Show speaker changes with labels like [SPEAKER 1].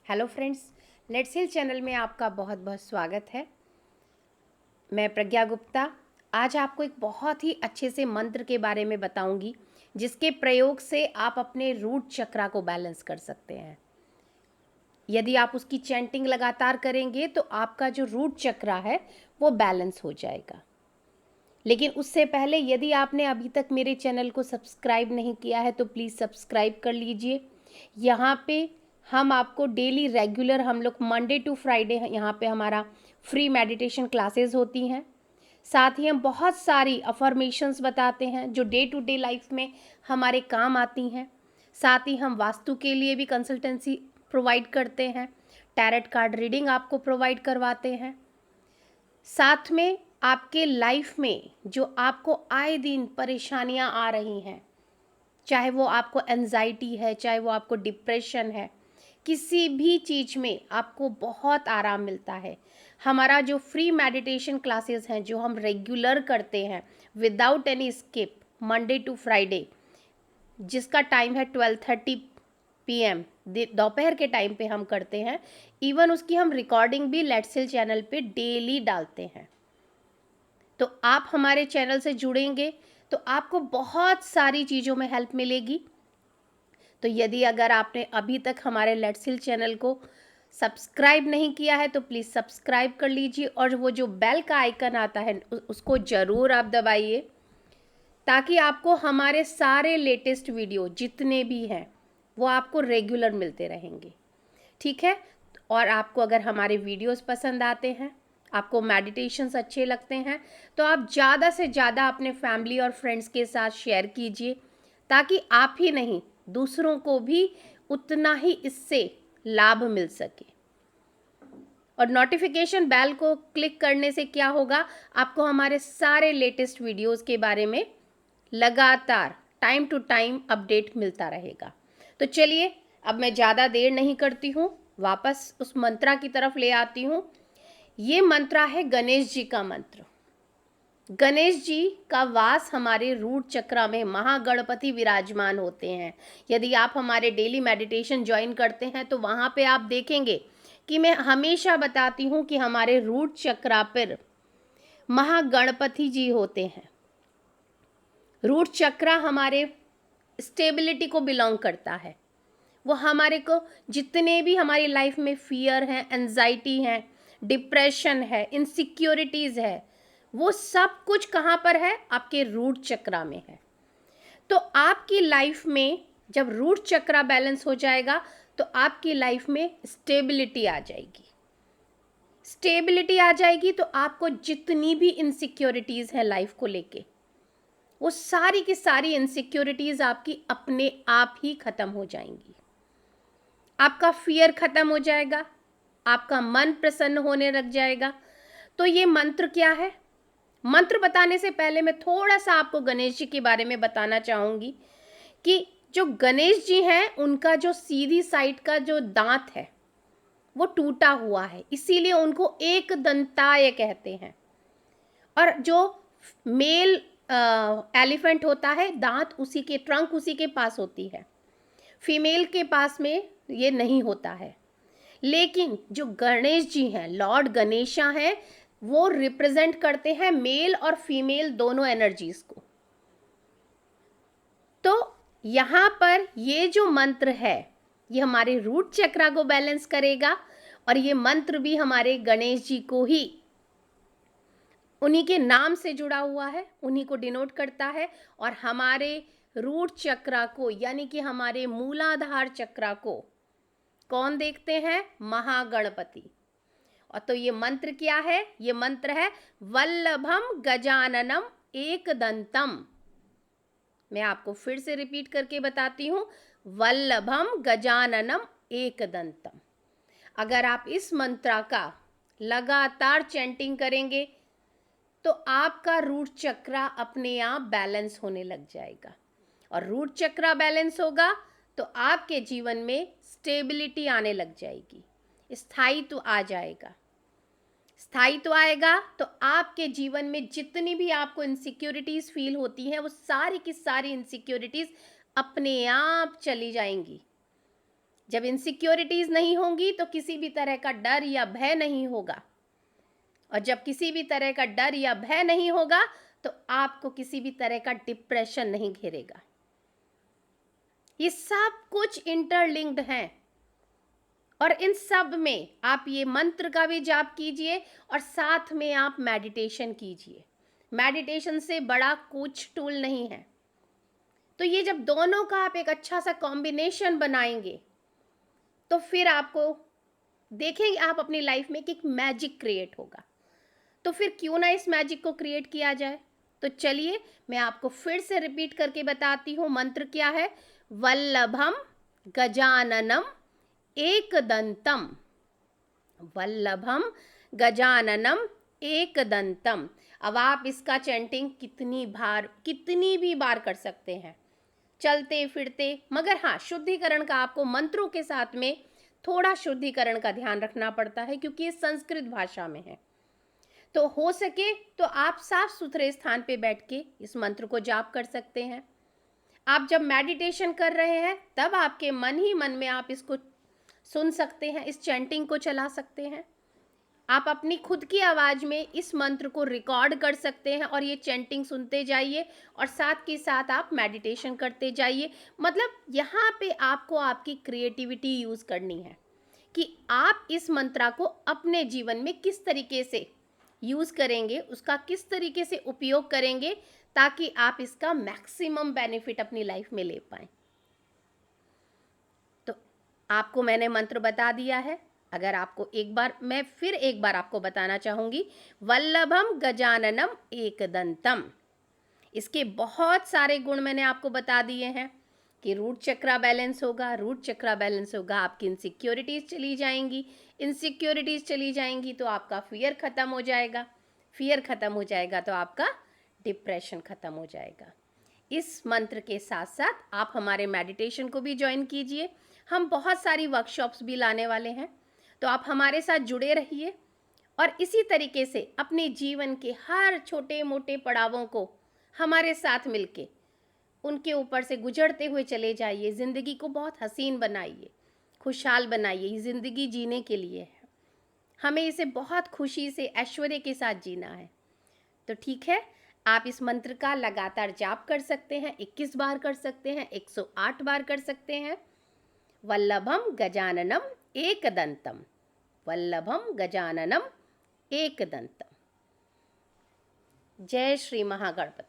[SPEAKER 1] Hello friends, let's hill channel में आपका बहुत बहुत स्वागत है। मैं प्रज्ञा गुप्ता आज आपको एक बहुत ही अच्छे से मंत्र के बारे में बताऊंगी जिसके प्रयोग से आप अपने रूट चक्रा को बैलेंस कर सकते हैं। यदि आप उसकी चैंटिंग लगातार करेंगे तो आपका जो रूट चक्रा है वो बैलेंस हो जाएगा। लेकिन उससे पहले यदि आपने अभी तक मेरे चैनल को सब्सक्राइब नहीं किया है तो प्लीज़ सब्सक्राइब कर लीजिए। यहाँ पे हम आपको डेली रेगुलर हम लोग मंडे टू फ्राइडे यहाँ पे हमारा फ्री मेडिटेशन क्लासेस होती हैं। साथ ही हम बहुत सारी अफर्मेशंस बताते हैं जो डे टू डे लाइफ में हमारे काम आती हैं। साथ ही हम वास्तु के लिए भी कंसल्टेंसी प्रोवाइड करते हैं, टैरेट कार्ड रीडिंग आपको प्रोवाइड करवाते हैं। साथ में आपके लाइफ में जो आपको आए दिन परेशानियां आ रही हैं, चाहे वो आपको एंजाइटी है, चाहे वो आपको डिप्रेशन है, किसी भी चीज़ में आपको बहुत आराम मिलता है। हमारा जो फ्री मेडिटेशन क्लासेस हैं जो हम रेगुलर करते हैं without any skip Monday to Friday, जिसका टाइम है 12:30 PM दोपहर के टाइम पे हम करते हैं। इवन उसकी हम रिकॉर्डिंग भी लेट्स हिल चैनल पे डेली डालते हैं। तो आप हमारे चैनल से जुड़ेंगे तो आपको बहुत सारी चीज़ों में हेल्प मिलेगी। तो यदि अगर आपने अभी तक हमारे लेट्स हिल चैनल को सब्सक्राइब नहीं किया है तो प्लीज़ सब्सक्राइब कर लीजिए और वो जो बेल का आइकन आता है उसको ज़रूर आप दबाइए, ताकि आपको हमारे सारे लेटेस्ट वीडियो जितने भी हैं वो आपको रेगुलर मिलते रहेंगे। ठीक है। और आपको अगर हमारे वीडियोस पसंद आते हैं, आपको मेडिटेशंस अच्छे लगते हैं, तो आप ज़्यादा से ज़्यादा अपने फैमिली और फ्रेंड्स के साथ शेयर कीजिए, ताकि आप ही नहीं दूसरों को भी उतना ही इससे लाभ मिल सके। और नोटिफिकेशन बेल को क्लिक करने से क्या होगा, आपको हमारे सारे लेटेस्ट वीडियोस के बारे में लगातार टाइम टू टाइम अपडेट मिलता रहेगा। तो चलिए अब मैं ज़्यादा देर नहीं करती हूँ, वापस उस मंत्रा की तरफ ले आती हूँ। ये मंत्रा है गणेश जी का मंत्र। गणेश जी का वास हमारे रूट चक्रा में महागणपति विराजमान होते हैं। यदि आप हमारे डेली मेडिटेशन ज्वाइन करते हैं तो वहाँ पे आप देखेंगे कि मैं हमेशा बताती हूँ कि हमारे रूट चक्रा पर महागणपति जी होते हैं। रूट चक्रा हमारे स्टेबिलिटी को बिलोंग करता है। वो हमारे को जितने भी हमारी लाइफ में फियर है, एंजाइटी है, डिप्रेशन है, इनसिक्योरिटीज़ है, वो सब कुछ कहाँ पर है? आपके रूट चक्रा में है। तो आपकी लाइफ में जब रूट चक्रा बैलेंस हो जाएगा तो आपकी लाइफ में स्टेबिलिटी आ जाएगी। स्टेबिलिटी आ जाएगी तो आपको जितनी भी इनसिक्योरिटीज़ हैं लाइफ को लेके, वो सारी की सारी इनसिक्योरिटीज़ आपकी अपने आप ही ख़त्म हो जाएंगी। आपका फियर ख़त्म हो जाएगा, आपका मन प्रसन्न होने लग जाएगा। तो ये मंत्र क्या है? मंत्र बताने से पहले मैं थोड़ा सा आपको गणेश जी के बारे में बताना चाहूँगी कि जो गणेश जी हैं उनका जो सीधी साइड का जो दांत है वो टूटा हुआ है, इसीलिए उनको एक दंताय कहते हैं। और जो मेल एलिफेंट होता है, दांत उसी के ट्रंक उसी के पास होती है, फीमेल के पास में ये नहीं होता है। लेकिन जो गणेश जी हैं, लॉर्ड गणेशा हैं, वो रिप्रेजेंट करते हैं मेल और फीमेल दोनों एनर्जीज को। तो यहाँ पर ये जो मंत्र है ये हमारे रूट चक्रा को बैलेंस करेगा, और ये मंत्र भी हमारे गणेश जी को ही, उन्हीं के नाम से जुड़ा हुआ है, उन्हीं को डिनोट करता है। और हमारे रूट चक्रा को यानी कि हमारे मूलाधार चक्रा को कौन देखते हैं? महागणपति। और तो ये मंत्र क्या है? ये मंत्र है वल्लभम गजाननम एकदंतम। मैं आपको फिर से रिपीट करके बताती हूँ, वल्लभम गजाननम एकदंतम। अगर आप इस मंत्र का लगातार चैंटिंग करेंगे तो आपका रूट चक्रा अपने आप बैलेंस होने लग जाएगा। और रूट चक्रा बैलेंस होगा तो आपके जीवन में स्टेबिलिटी आने लग जाएगी, स्थायित्व आ जाएगा। स्थायित्व आएगा तो आपके जीवन में जितनी भी आपको इनसिक्योरिटीज़ फील होती हैं वो सारी की सारी इनसिक्योरिटीज़ अपने आप चली जाएंगी। जब इनसिक्योरिटीज नहीं होंगी तो किसी भी तरह का डर या भय नहीं होगा, और जब किसी भी तरह का डर या भय नहीं होगा तो आपको किसी भी तरह का डिप्रेशन नहीं घेरेगा। ये सब कुछ इंटरलिंक्ड हैं, और इन सब में आप ये मंत्र का भी जाप कीजिए और साथ में आप मेडिटेशन कीजिए। मेडिटेशन से बड़ा कुछ टूल नहीं है। तो ये जब दोनों का आप एक अच्छा सा कॉम्बिनेशन बनाएंगे तो फिर आपको देखेंगे आप अपनी लाइफ में कि एक मैजिक क्रिएट होगा। तो फिर क्यों ना इस मैजिक को क्रिएट किया जाए। तो चलिए मैं आपको फिर से रिपीट करके बताती हूँ। मंत्र क्या है? वल्लभम गजाननम एकदंतम। वल्लभम गजाननम एकदंतम। अब आप इसका चैंटिंग कितनी भी बार कर सकते हैं, चलते फिरते, मगर हाँ, शुद्धिकरण का आपको मंत्रों के साथ में थोड़ा शुद्धिकरण का ध्यान रखना पड़ता है क्योंकि ये संस्कृत भाषा में है। तो हो सके तो आप साफ सुथरे स्थान पे बैठ के इस मंत्र को जाप कर सकते हैं। आप जब मेडिटेशन कर रहे हैं तब आपके मन ही मन में आप इसको सुन सकते हैं, इस चैंटिंग को चला सकते हैं। आप अपनी खुद की आवाज़ में इस मंत्र को रिकॉर्ड कर सकते हैं और ये चैंटिंग सुनते जाइए और साथ के साथ आप मेडिटेशन करते जाइए। मतलब यहाँ पे आपको आपकी क्रिएटिविटी यूज़ करनी है कि आप इस मंत्रा को अपने जीवन में किस तरीके से यूज़ करेंगे, उसका किस तरीके से उपयोग करेंगे ताकि आप इसका मैक्सिमम बेनिफिट अपनी लाइफ में ले पाएँ। तो आपको मैंने मंत्र बता दिया है। अगर आपको मैं फिर एक बार आपको बताना चाहूँगी, वल्लभम गजाननम एकदंतम। इसके बहुत सारे गुण मैंने आपको बता दिए हैं कि रूट चक्रा बैलेंस होगा। रूट चक्रा बैलेंस होगा, आपकी इनसिक्योरिटीज़ चली जाएंगी। इनसिक्योरिटीज़ चली जाएंगी तो आपका फियर ख़त्म हो जाएगा। फियर ख़त्म हो जाएगा तो आपका डिप्रेशन ख़त्म हो जाएगा। इस मंत्र के साथ साथ आप हमारे मेडिटेशन को भी ज्वाइन कीजिए। हम बहुत सारी वर्कशॉप्स भी लाने वाले हैं, तो आप हमारे साथ जुड़े रहिए और इसी तरीके से अपने जीवन के हर छोटे मोटे पड़ावों को हमारे साथ मिलके उनके ऊपर से गुजरते हुए चले जाइए। ज़िंदगी को बहुत हसीन बनाइए, खुशहाल बनाइए। ये ज़िंदगी जीने के लिए है, हमें इसे बहुत खुशी से ऐश्वर्य के साथ जीना है। तो ठीक है, आप इस मंत्र का लगातार जाप कर सकते हैं। 21 बार कर सकते हैं, 108 बार कर सकते हैं। वल्लभम गजाननम एकदंतम। वल्लभम गजाननम एकदंतम। जय श्री महागणपति।